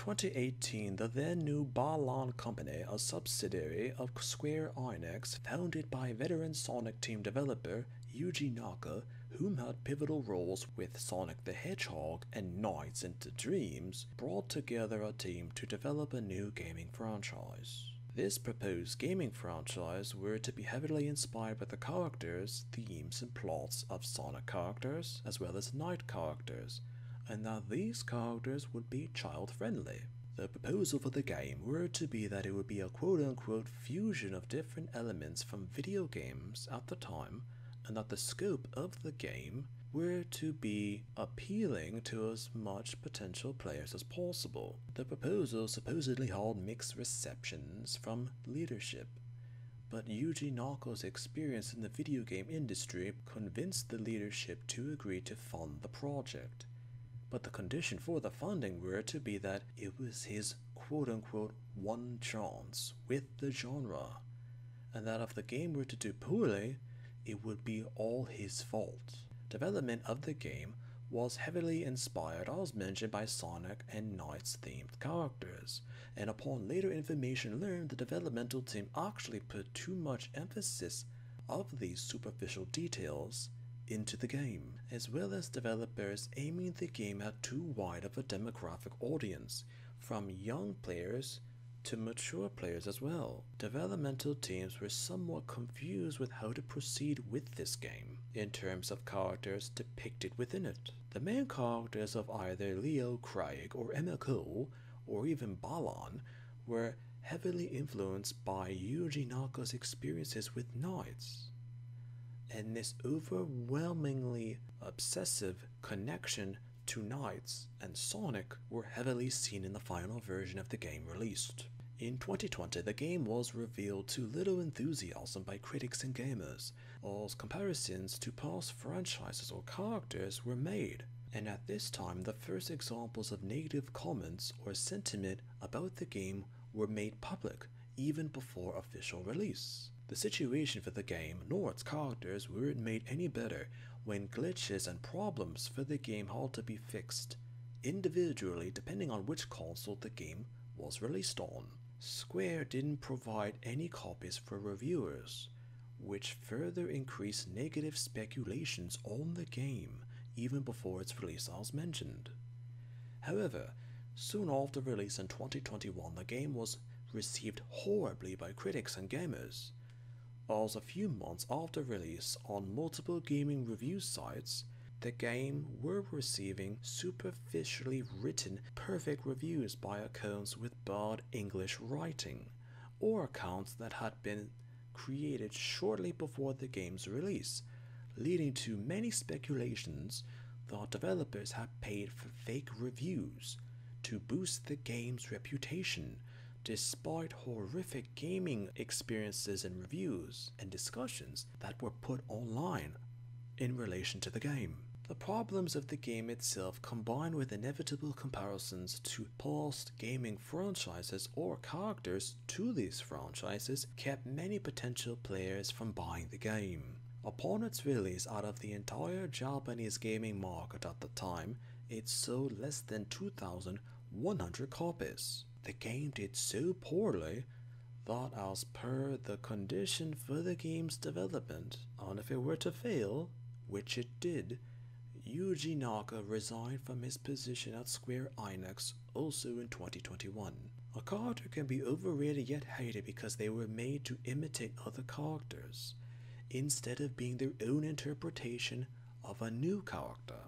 2018, the then new Balan Company, a subsidiary of Square Enix, founded by veteran Sonic team developer Yuji Naka, whom had pivotal roles with Sonic the Hedgehog and Nights into Dreams, brought together a team to develop a new gaming franchise. This proposed gaming franchise were to be heavily inspired by the characters, themes, and plots of Sonic characters, as well as Night characters, and that these characters would be child-friendly. The proposal for the game were to be that it would be a quote-unquote fusion of different elements from video games at the time, and that the scope of the game were to be appealing to as much potential players as possible. The proposal supposedly held mixed receptions from leadership, but Yuji Naka's experience in the video game industry convinced the leadership to agree to fund the project. But the condition for the funding were to be that it was his quote-unquote one chance with the genre, and that if the game were to do poorly, it would be all his fault. Development of the game was heavily inspired, as mentioned, by Sonic and Knights themed characters, and upon later information learned, the developmental team actually put too much emphasis of these superficial details into the game, as well as developers aiming the game at too wide of a demographic audience, from young players to mature players as well. Developmental teams were somewhat confused with how to proceed with this game in terms of characters depicted within it. The main characters of either Leo Craig or Emma Cole, or even Balan, were heavily influenced by Yuji Naka's experiences with Knights, and this overwhelmingly obsessive connection to Knights and Sonic were heavily seen in the final version of the game released. In 2020, the game was revealed to little enthusiasm by critics and gamers, as comparisons to past franchises or characters were made, and at this time the first examples of negative comments or sentiment about the game were made public even before official release. The situation for the game nor its characters weren't made any better when glitches and problems for the game had to be fixed individually depending on which console the game was released on. Square didn't provide any copies for reviewers, which further increased negative speculations on the game even before its release as mentioned. However, soon after release in 2021, the game was received horribly by critics and gamers, as a few months after release on multiple gaming review sites, the game were receiving superficially written perfect reviews by accounts with bad English writing, or accounts that had been created shortly before the game's release, leading to many speculations that developers had paid for fake reviews to boost the game's reputation, despite horrific gaming experiences and reviews and discussions that were put online in relation to the game. The problems of the game itself, combined with inevitable comparisons to past gaming franchises or characters to these franchises, kept many potential players from buying the game. Upon its release, out of the entire Japanese gaming market at the time, it sold less than 2,100 copies. The game did so poorly that, as per the condition for the game's development, and if it were to fail, which it did, Yuji Naka resigned from his position at Square Enix also in 2021. A character can be overrated yet hated because they were made to imitate other characters, instead of being their own interpretation of a new character.